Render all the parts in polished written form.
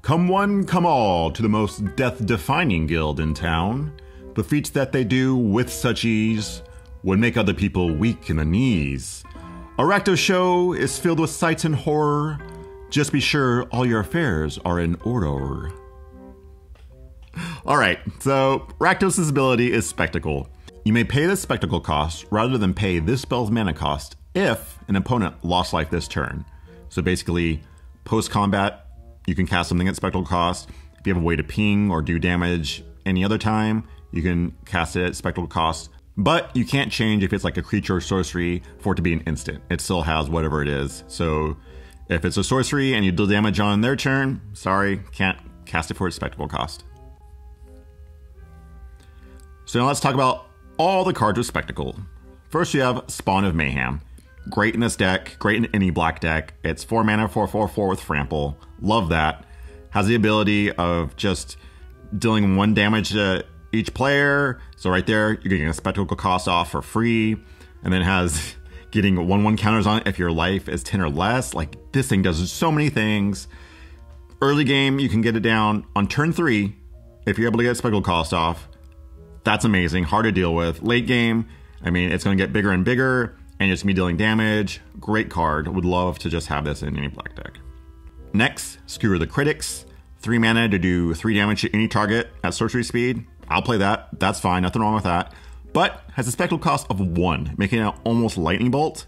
Come one, come all, to the most death-defying guild in town. The feats that they do with such ease would make other people weak in the knees. A Rakdos show is filled with sights and horror. Just be sure all your affairs are in order. Alright, so Rakdos' ability is Spectacle. You may pay the Spectacle cost rather than pay this spell's mana cost if an opponent lost life this turn. So basically, post-combat, you can cast something at Spectacle cost. If you have a way to ping or do damage any other time, you can cast it at Spectacle cost. But you can't change if it's like a creature or sorcery for it to be an instant. It still has whatever it is. So if it's a sorcery and you deal damage on their turn, sorry, can't cast it for its Spectacle cost. So now let's talk about all the cards with Spectacle. First you have Spawn of Mayhem. Great in this deck, great in any black deck. It's 4 mana, 4/4/4 with Trample. Love that. Has the ability of just dealing 1 damage to each player. So right there, you're getting a Spectacle cost off for free. And then has getting 1/1 counters on it if your life is 10 or less. Like, this thing does so many things. Early game, you can get it down. On turn 3, if you're able to get Spectacle cost off, that's amazing, hard to deal with. Late game, I mean, it's going to get bigger and bigger. And it's going to be dealing damage. Great card. Would love to just have this in any black deck. Next, Skewer the Critics. 3 mana to do 3 damage to any target at sorcery speed. I'll play that. That's fine. Nothing wrong with that. But has a Spectacle cost of 1, making it almost Lightning Bolt.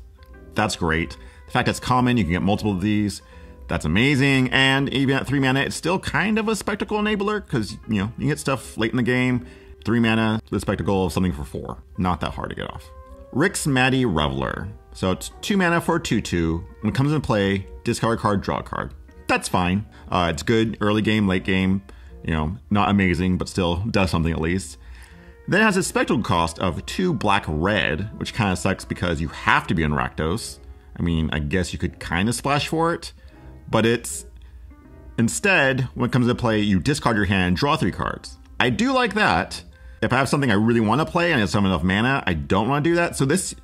That's great. The fact it's common, you can get multiple of these. That's amazing. And even at 3 mana, it's still kind of a Spectacle enabler because, you know, you get stuff late in the game. 3 mana, the Spectacle of something for 4. Not that hard to get off. Rick's Maddie Reveler. So it's 2 mana for a 2/2. When it comes into play, discard a card, draw a card. That's fine. It's good early game, late game. You know, not amazing, but still does something at least. Then it has a Spectacle cost of 2 black-red, which kind of sucks because you have to be on Rakdos. I mean, I guess you could kind of splash for it, but it's... Instead, when it comes into play, you discard your hand, draw 3 cards. I do like that. If I have something I really want to play and it's not enough mana, I don't want to do that. So this,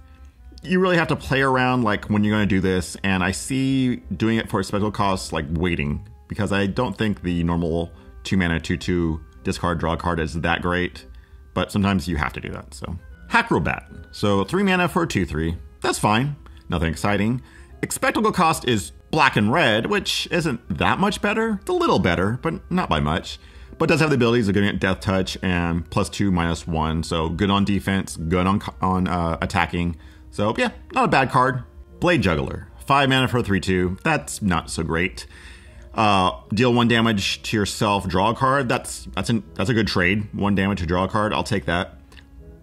you really have to play around like when you're going to do this. And I see doing it for a Spectacle cost, like waiting, because I don't think the normal 2 mana 2/2 discard draw card is that great. But sometimes you have to do that. So Hackrobat. So 3 mana for a 2/3. That's fine. Nothing exciting. Spectacle cost is black and red, which isn't that much better. It's a little better, but not by much. But does have the abilities of getting it Death Touch and +2/-1. So good on defense, good on attacking. So yeah, not a bad card. Blade Juggler. 5 mana for a 3/2. That's not so great. Deal 1 damage to yourself, draw a card. That's a good trade. 1 damage to draw a card. I'll take that.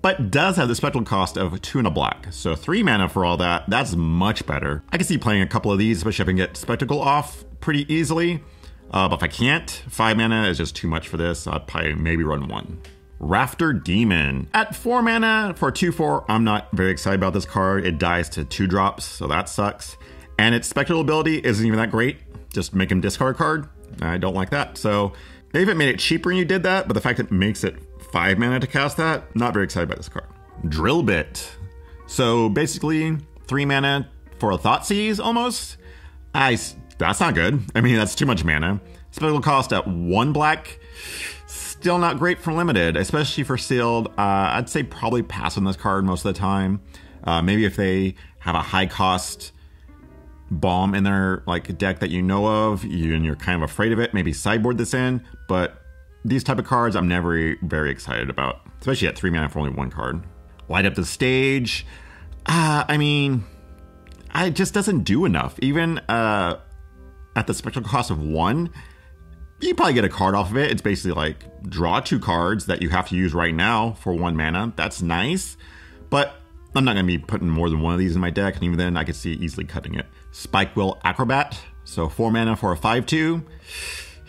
But does have the Spectacle cost of 2 and a black. So 3 mana for all that. That's much better. I can see playing a couple of these, especially if I can get Spectacle off pretty easily. But if I can't, 5 mana is just too much for this. I'd probably maybe run 1. Rafter Demon. At 4 mana for 2/4, I'm not very excited about this card. It dies to 2 drops, so that sucks. And its Spectacle ability isn't even that great. Just make him discard a card. I don't like that. So maybe it made it cheaper and you did that, but the fact that it makes it 5 mana to cast that, not very excited by this card. Drill Bit. So basically 3 mana for a Thoughtseize almost. That's not good. I mean, that's too much mana. Spectacle cost at 1 black. Still not great for limited, especially for sealed. I'd say probably pass on this card most of the time. Maybe if they have a high cost bomb in their like deck that you know of and you're kind of afraid of it, maybe sideboard this in. But these type of cards I'm never very excited about, especially at 3 mana for only 1 card. Light Up the Stage. I mean, it just doesn't do enough. Even at the Spectacle cost of 1, you probably get a card off of it. It's basically like draw 2 cards that you have to use right now for 1 mana. That's nice, but I'm not going to be putting more than 1 of these in my deck, and even then I could see easily cutting it. Spikewheel Acrobat. So 4 mana for a 5/2.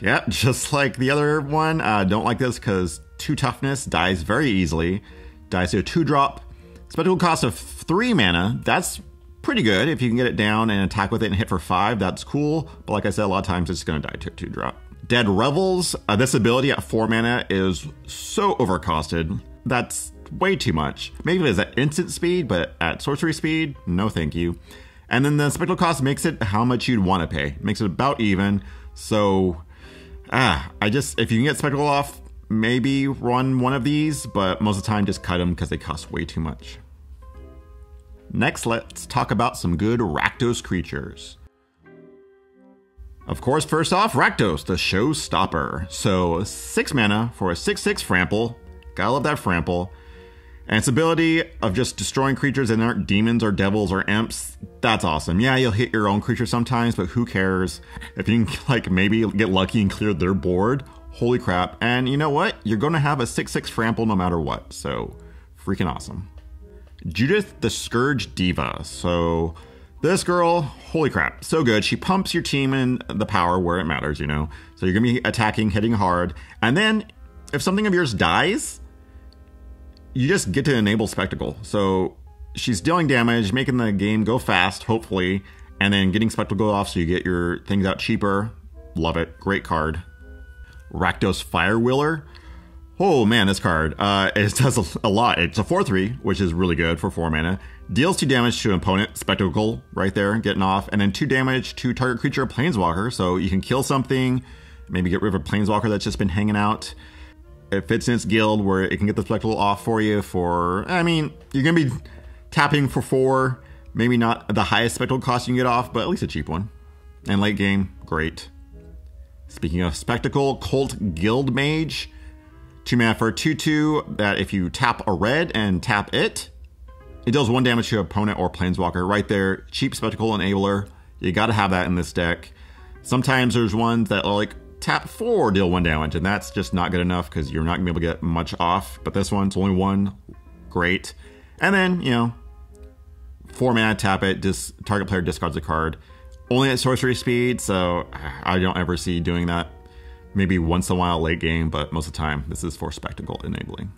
Yeah, just like the other one. Don't like this because 2 toughness, dies very easily. Dies to a 2-drop. Spectacle cost of 3 mana. That's pretty good. If you can get it down and attack with it and hit for 5, that's cool. But like I said, a lot of times it's going to die to a 2-drop. Dead Revels. This ability at 4 mana is so overcosted. That's way too much. Maybe it is at instant speed, but at sorcery speed, no thank you. And then the spectacle cost makes it how much you'd want to pay. Makes it about even. So, if you can get spectacle off, maybe run one of these, but most of the time just cut them because they cost way too much. Next, let's talk about some good Rakdos creatures. Of course, first off, Rakdos, the showstopper. So 6 mana for a 6/6 Frample. Gotta love that Frample. And its ability of just destroying creatures that aren't demons or devils or imps, that's awesome. Yeah, you'll hit your own creature sometimes, but who cares? If you can like maybe get lucky and clear their board, holy crap. And you know what? You're gonna have a 6/6 Frample no matter what. So freaking awesome. Judith the Scourge Diva. So this girl, holy crap, so good. She pumps your team in the power where it matters, you know. So you're gonna be attacking, hitting hard. And then if something of yours dies, you just get to enable Spectacle. So she's dealing damage, making the game go fast, hopefully, and then getting Spectacle off so you get your things out cheaper. Love it. Great card. Rakdos Firewheeler. Oh man, this card. It does a lot. It's a 4/3, which is really good for 4 mana. Deals 2 damage to an opponent. Spectacle right there, getting off. And then 2 damage to target creature Planeswalker. So you can kill something, maybe get rid of a Planeswalker that's just been hanging out. It fits in its guild where it can get the Spectacle off for you for, I mean, you're going to be tapping for 4. Maybe not the highest Spectacle cost you can get off, but at least a cheap one. And late game, great. Speaking of Spectacle, Cult Guild Mage. 2 mana for a 2/2 that if you tap a red and tap it, it deals 1 damage to an opponent or Planeswalker. Right there, cheap Spectacle enabler. You got to have that in this deck. Sometimes there's ones that are like tap 4, deal 1 damage, and that's just not good enough because you're not going to be able to get much off. But this one's only 1. Great. And then, you know, 4 mana, tap it, target player discards a card. Only at sorcery speed, so I don't ever see doing that. Maybe once in a while late game, but most of the time this is for Spectacle enabling.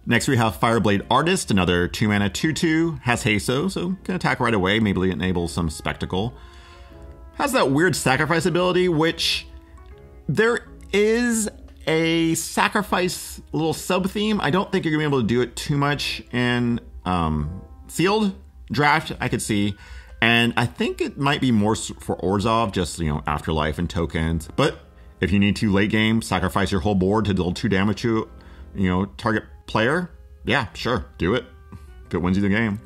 Next we have Fireblade Artist, another 2 mana 2/2, has haste, so can attack right away, maybe enable some Spectacle. Has that weird sacrifice ability, which there is a sacrifice little sub-theme. I don't think you're gonna be able to do it too much in Sealed Draft, I could see. And I think it might be more for Orzhov, just, you know, Afterlife and tokens. But if you need to late game, sacrifice your whole board to deal 2 damage to, you know, target player, yeah, sure, do it. If it wins you the game.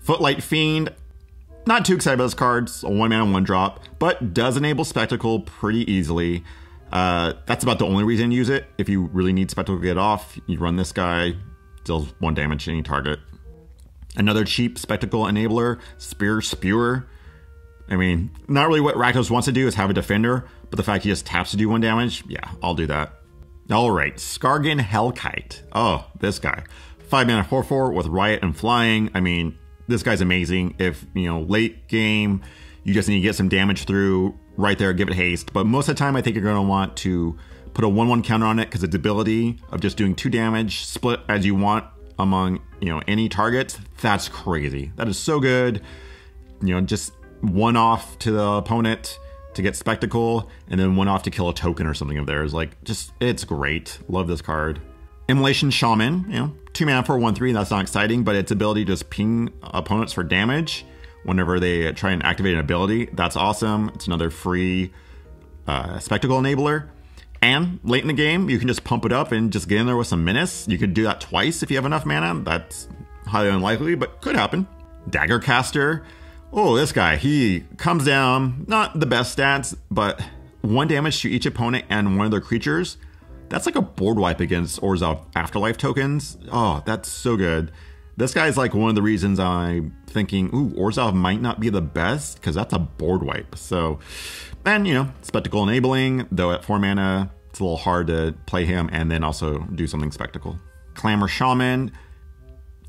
Footlight Fiend, not too excited about this card. It's a 1 mana 1 drop, but does enable Spectacle pretty easily. That's about the only reason to use it. If you really need Spectacle to get off, you run this guy, deals 1 damage to any target. Another cheap Spectacle enabler, Spear Spewer. I mean, not really what Rakdos wants to do is have a defender, but the fact he just taps to do 1 damage, yeah, I'll do that. All right, Skargan Hellkite. Oh, this guy. 5 mana 4/4 with Riot and Flying. I mean, this guy's amazing. If, you know, late game, you just need to get some damage through, right there, give it haste. But most of the time, I think you're going to want to put a 1/1 counter on it because its ability of just doing 2 damage, split as you want among, you know, any targets, that's crazy. That is so good. You know, just 1 off to the opponent to get Spectacle, and then 1 off to kill a token or something of theirs. Like, just, it's great. Love this card. Immolation Shaman, you know, 2 mana for 1/3, that's not exciting, but its ability to just ping opponents for damage whenever they try and activate an ability, that's awesome. It's another free Spectacle enabler. And late in the game, you can just pump it up and just get in there with some menace. You could do that twice if you have enough mana. That's highly unlikely, but could happen. Daggercaster. Oh, this guy, he comes down, not the best stats, but 1 damage to each opponent and 1 of their creatures. That's like a board wipe against Orzhov Afterlife tokens. Oh, that's so good. This guy's like one of the reasons I'm thinking, ooh, Orzhov might not be the best, because that's a board wipe. So, and, you know, Spectacle enabling, though at 4 mana, it's a little hard to play him and then also do something Spectacle. Clamor Shaman,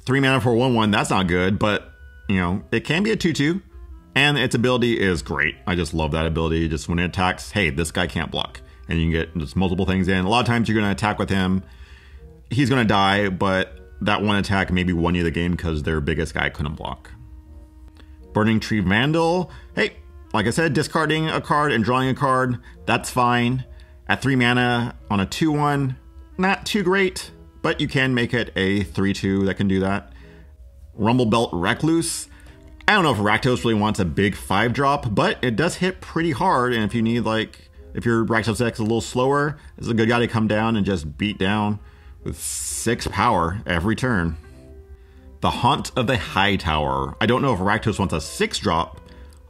3 mana for 1/1, that's not good, but, you know, it can be a 2/2, and its ability is great. I just love that ability. Just when it attacks, hey, this guy can't block. And you can get just multiple things in. A lot of times you're going to attack with him. He's going to die, but that 1 attack maybe won you the game because their biggest guy couldn't block. Burning Tree Vandal. Hey, like I said, discarding a card and drawing a card, that's fine. At 3 mana on a 2/1, not too great, but you can make it a 3/2 that can do that. Rumblebelt Recluse. I don't know if Rakdos really wants a big 5-drop, but it does hit pretty hard, and if you need, like, if your Rakdos deck's a little slower, this is a good guy to come down and just beat down with 6 power every turn. The Haunt of the High Tower. I don't know if Rakdos wants a 6-drop,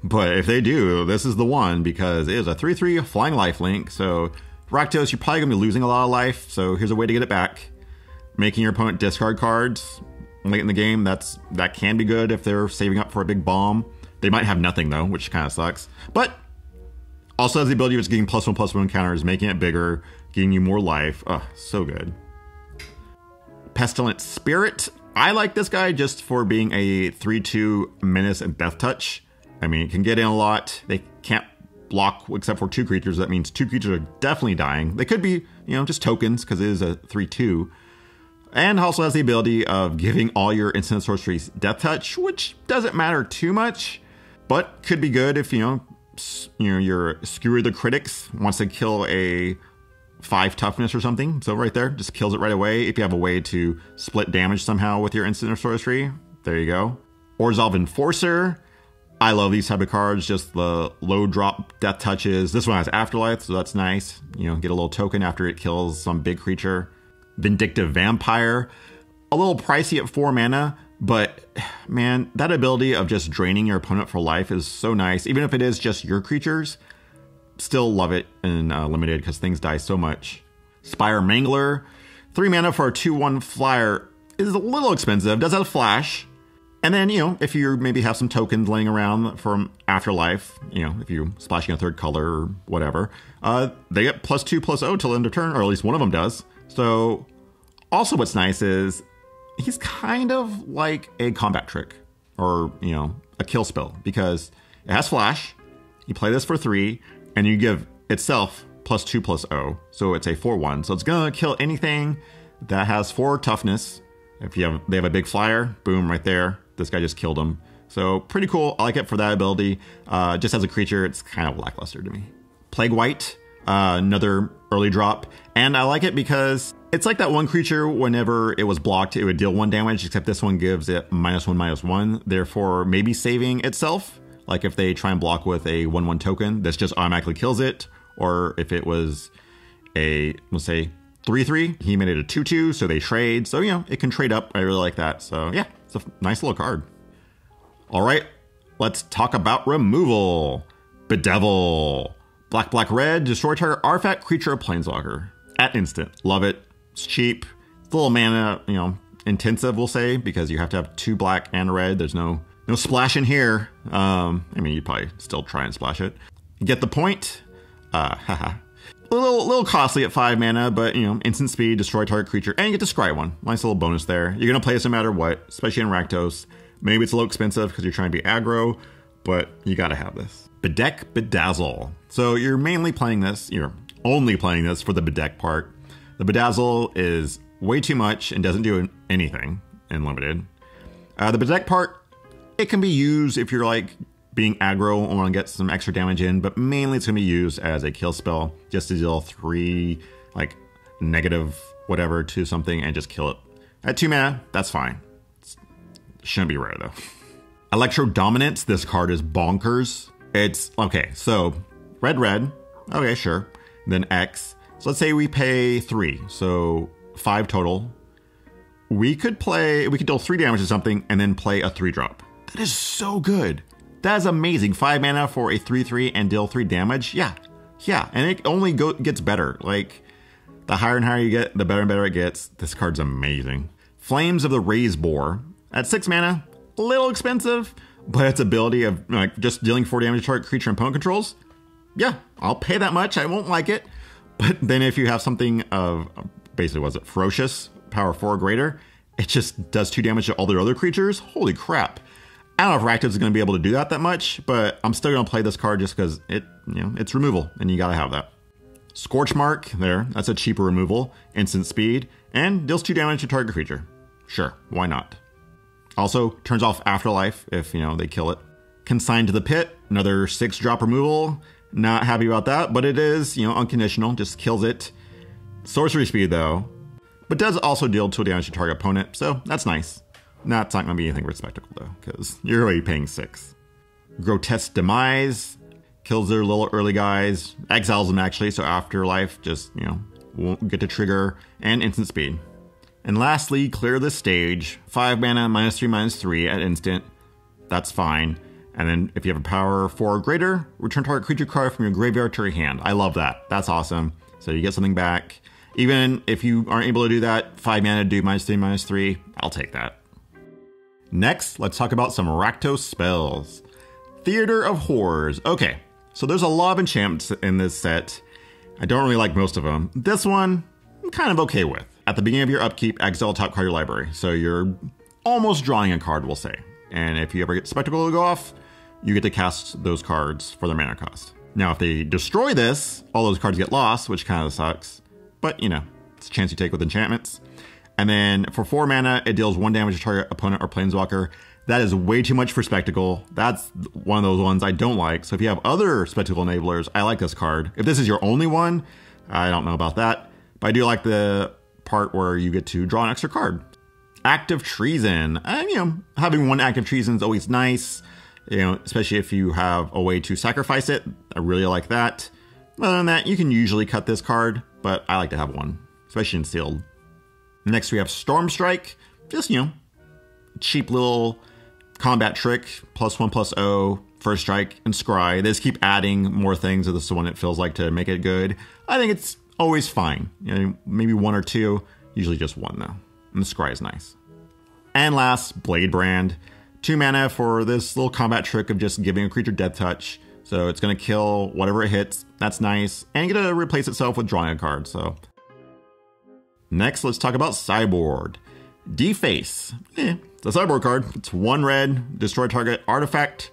but if they do, this is the one, because it is a 3/3 flying lifelink, so Rakdos, you're probably going to be losing a lot of life, so here's a way to get it back. Making your opponent discard cards late in the game, that can be good if they're saving up for a big bomb. They might have nothing though, which kind of sucks. But also has the ability of just getting +1/+1 counters, making it bigger, giving you more life. Oh, so good. Pestilent Spirit. I like this guy just for being a 3/2 menace and death touch. I mean, it can get in a lot. They can't block except for 2 creatures. That means 2 creatures are definitely dying. They could be, just tokens because it is a 3/2. And also has the ability of giving all your instant sorceries death touch, which doesn't matter too much, but could be good if your Skewer the Critics wants to kill a 5 toughness or something. So right there, just kills it right away. If you have a way to split damage somehow with your instant or sorcery, there you go. Orzhov Enforcer. I love these type of cards, just the low drop death touches. This one has Afterlife, so that's nice. Get a little token after it kills some big creature. Vindictive Vampire, a little pricey at 4 mana, but man, that ability of just draining your opponent for life is so nice. Even if it is just your creatures, still love it in limited because things die so much. Spire Mangler, 3 mana for a 2/1 flyer is a little expensive, does have a flash. And then, if you maybe have some tokens laying around from Afterlife, if you're splashing a 3rd color or whatever, they get +2/+0 till end of turn, or at least one of them does. So, also what's nice is he's kind of like a combat trick or, a kill spell because it has flash. You play this for 3 and you give itself +2/+0. So it's a 4/1. So it's going to kill anything that has 4 toughness. If they have a big flyer, boom, right there. This guy just killed him. So pretty cool. I like it for that ability. Just as a creature, it's kind of lackluster to me. Plague White. Another early drop, and I like it because it's like that one creature whenever it was blocked it would deal 1 damage, except this one gives it -1/-1, therefore maybe saving itself. Like if they try and block with a 1/1 token, this just automatically kills it, or if it was a, let's say 3/3, he made it a 2/2, so they trade, so it can trade up. I really like that. So yeah, it's a nice little card. All right, let's talk about removal. Bedevil. Black, red, destroy target artifact, creature, or planeswalker. At instant. Love it. It's cheap. It's a little mana, intensive, we'll say, because you have to have 2 black and red. There's no splash in here. I mean, you'd probably still try and splash it. You get the point. Haha. A little costly at 5 mana, but, instant speed, destroy target creature, and you get to scry one. Nice little bonus there. You're going to play this no matter what, especially in Rakdos. Maybe it's a little expensive because you're trying to be aggro, but you got to have this. Bedeck, Bedazzle. So you're only playing this for the Bedeck part. The Bedazzle is way too much and doesn't do anything in limited. The Bedeck part, it can be used if you're like being aggro and want to get some extra damage in, but mainly it's going to be used as a kill spell just to deal 3 like negative whatever to something and just kill it. At 2 mana, that's fine. Shouldn't be rare though. Electro Dominance, this card is bonkers. It's, okay, so red, okay, sure. Then X. So let's say we pay 3, so 5 total. We could deal 3 damage to something and then play a 3-drop. That is so good. That is amazing. 5 mana for a 3/3 and deal 3 damage. Yeah, and it only gets better. Like, the higher and higher you get, the better and better it gets. This card's amazing. Flames of the Raise Boar. At 6 mana, a little expensive, but its ability of just dealing 4 damage to target creature and opponent controls, yeah, I'll pay that much. I won't like it. But then if you have something of, basically, Ferocious, power 4 or greater, it just does 2 damage to all their other creatures. Holy crap. I don't know if Rakdos is going to be able to do that much, but I'm still going to play this card just because it's removal, and you got to have that. Scorch Mark, there, that's a cheaper removal, instant speed, and deals 2 damage to target creature. Sure, why not? Also, turns off Afterlife if, they kill it. Consigned to the Pit, another 6-drop removal. Not happy about that, but it is, unconditional, just kills it. Sorcery speed, though, but does also deal 2 damage to target opponent, so that's nice. That's not going to be anything respectable though, because you're already paying 6. Grotesque Demise kills their little early guys, exiles them actually, so Afterlife just, won't get to trigger, and instant speed. And lastly, Clear the Stage, 5 mana, -3/-3 at instant. That's fine. And then if you have a power 4 or greater, return target creature card from your graveyard to your hand. I love that. That's awesome. So you get something back. Even if you aren't able to do that, 5 mana to do -3/-3, I'll take that. Next, let's talk about some Rakdos spells. Theater of Horrors. Okay, so there's a lot of enchantments in this set. I don't really like most of them. This one, I'm kind of okay with. At the beginning of your upkeep, exile top card of your library. So you're almost drawing a card, we'll say. And if you ever get Spectacle to go off, you get to cast those cards for their mana cost. Now, if they destroy this, all those cards get lost, which kind of sucks. But, it's a chance you take with enchantments. And then for 4 mana, it deals 1 damage to target opponent or planeswalker. That is way too much for Spectacle. That's one of those ones I don't like. So if you have other Spectacle enablers, I like this card. If this is your only one, I don't know about that. But I do like the part where you get to draw an extra card. Active Treason. Having 1 Active Treason is always nice. Especially if you have a way to sacrifice it. I really like that. Other than that, you can usually cut this card, but I like to have 1, especially in sealed. Next, we have Storm Strike. Just, cheap little combat trick. +1/+0, first strike, and scry. They just keep adding more things to this one, it feels like, to make it good. I think it's always fine. Maybe 1 or 2. Usually just 1, though. And the scry is nice. And last, Blade Brand. 2 mana for this little combat trick of just giving a creature Death Touch. So it's going to kill whatever it hits. That's nice. And you get to replace itself with drawing a card. So next, let's talk about Cyborg. Deface. It's a Cyborg card. It's 1 red, destroy target artifact,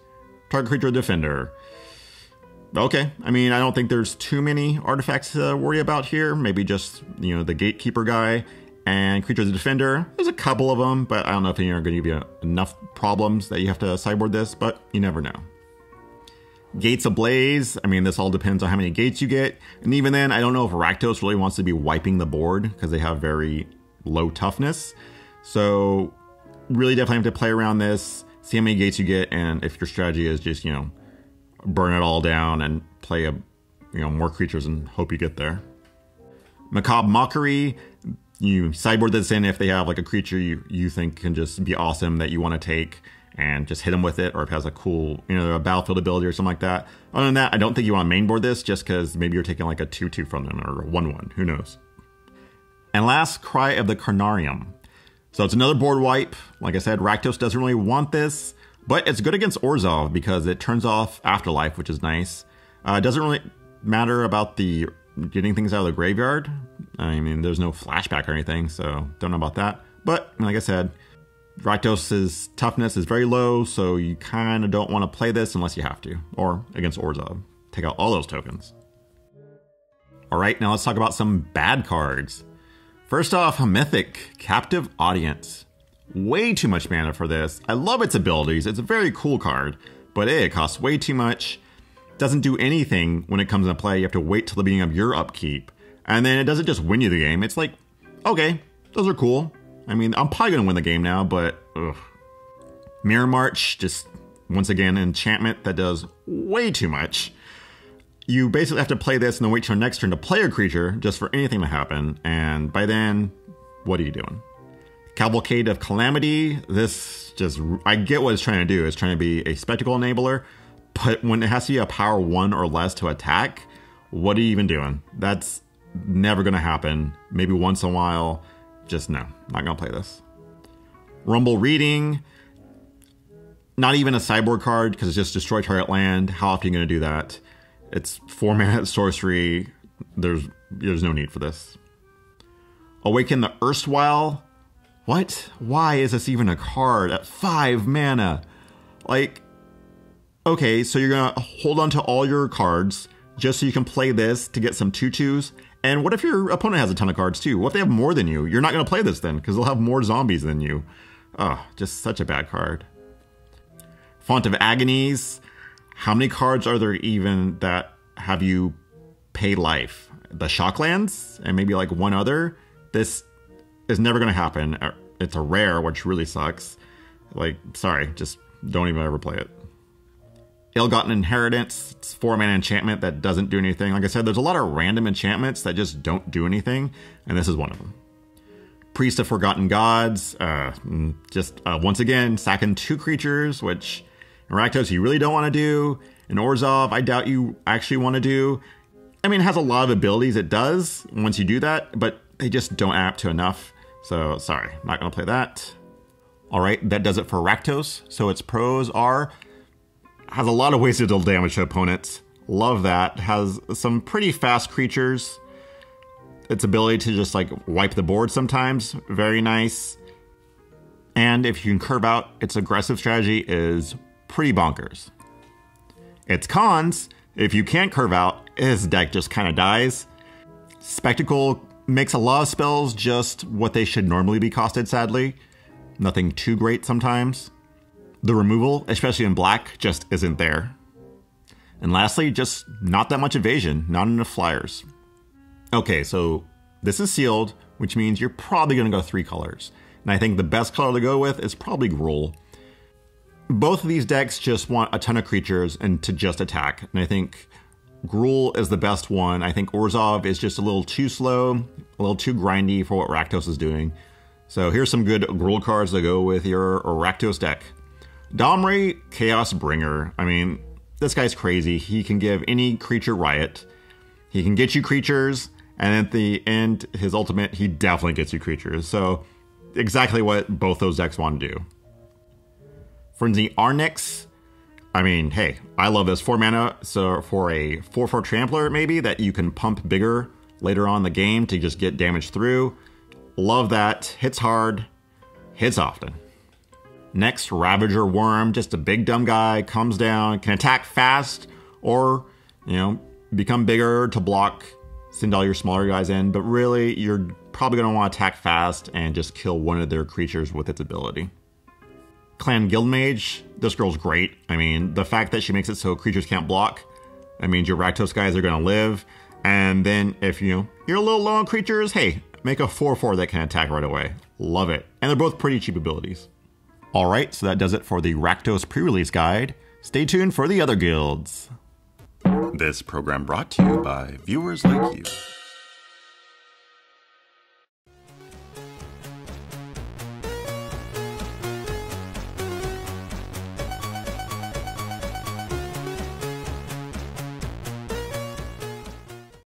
target creature defender. Okay, I don't think there's too many artifacts to worry about here. Maybe just, the Gatekeeper guy and creature defender. There's a couple of them, but I don't know if any are going to give you enough problems that you have to sideboard this, but you never know. Gates Ablaze. This all depends on how many gates you get. And even then, I don't know if Rakdos really wants to be wiping the board because they have very low toughness. So really definitely have to play around this, see how many gates you get, and if your strategy is just, burn it all down and play more creatures and hope you get there. Macabre Mockery. You sideboard this in if they have like a creature you think can just be awesome that you want to take and just hit them with it, or if it has a cool, a battlefield ability or something like that. Other than that, I don't think you want to mainboard this just because maybe you're taking like a 2/2 from them or a 1/1, who knows. And last, Cry of the Carnarium. So it's another board wipe. Like I said, Rakdos doesn't really want this, but it's good against Orzhov because it turns off Afterlife, which is nice. It doesn't really matter about the getting things out of the graveyard. There's no flashback or anything, so don't know about that. But like I said, Rakdos' toughness is very low, so you kind of don't want to play this unless you have to, or against Orzhov. Take out all those tokens. All right, now let's talk about some bad cards. First off, Mythic, Captive Audience. Way too much mana for this. I love its abilities. It's a very cool card, but it costs way too much. Doesn't do anything when it comes into play. You have to wait till the beginning of your upkeep. And then it doesn't just win you the game. It's like, okay, those are cool. I'm probably going to win the game now, but ugh. Mirror March, just once again, an enchantment that does way too much. You basically have to play this and then wait till your next turn to play a creature just for anything to happen. And by then, what are you doing? Cavalcade of Calamity. This just, I get what it's trying to do. It's trying to be a Spectacle enabler. But when it has to be a power 1 or less to attack, what are you even doing? That's never going to happen. Maybe once in a while. Just no, not going to play this. Rumble Reading. Not even a sideboard card because it's just destroy target land. How often are you going to do that? It's 4 mana sorcery. There's no need for this. Awaken the Erstwhile. What? Why is this even a card at 5 mana? Like, okay, so you're going to hold on to all your cards just so you can play this to get some 2/2s. And what if your opponent has a ton of cards too? What if they have more than you? You're not going to play this then because they'll have more zombies than you. Oh, just such a bad card. Font of Agonies. How many cards are there even that have you pay life? The Shocklands and maybe like one other? This is never going to happen it's a rare, which really sucks. Like, sorry, just don't even ever play it. Ill-Gotten Inheritance, it's 4-mana enchantment that doesn't do anything. Like I said, there's a lot of random enchantments that just don't do anything, and this is one of them. Priest of Forgotten Gods, once again, sacking 2 creatures, which in Rakdos you really don't want to do. In Orzhov, I doubt you actually want to do. I mean, it has a lot of abilities, it does, once you do that, but they just don't add up to enough. So, sorry, not going to play that. Alright, that does it for Rakdos. So its pros are, has a lot of ways to deal damage to opponents. Love that. Has some pretty fast creatures. Its ability to just like wipe the board sometimes, very nice. And if you can curve out, its aggressive strategy is pretty bonkers. Its cons, if you can't curve out, his deck just kind of dies. Spectacle makes a lot of spells just what they should normally be costed, sadly. Nothing too great sometimes. The removal, especially in black, just isn't there. And lastly, just not that much evasion, not enough flyers. Okay, so this is sealed, which means you're probably going to go 3 colors. And I think the best color to go with is probably Gruul. Both of these decks just want a ton of creatures and to just attack. And I think Gruul is the best one. I think Orzhov is just a little too slow, a little too grindy for what Rakdos is doing. So here's some good Gruul cards to go with your Rakdos deck. Domri, Chaos Bringer. I mean, this guy's crazy. He can give any creature riot. He can get you creatures, and at the end, his ultimate, he definitely gets you creatures. So exactly what both those decks want to do. Frenzy Arnix. I mean, hey, I love this 4 mana. So for a 4/4 Trampler, maybe, that you can pump bigger later on in the game to just get damage through. Love that. Hits hard, hits often. Next, Ravager Worm, just a big dumb guy, comes down, can attack fast, or, you know, become bigger to block, send all your smaller guys in, but really, you're probably going to want to attack fast and just kill one of their creatures with its ability. Clan Guildmage, this girl's great. I mean, the fact that she makes it so creatures can't block, that means your Rakdos guys are going to live, and then if you're a little low on creatures, hey, make a 4/4 that can attack right away. Love it. And they're both pretty cheap abilities. Alright, so that does it for the Rakdos pre-release guide. Stay tuned for the other guilds. This program brought to you by viewers like you.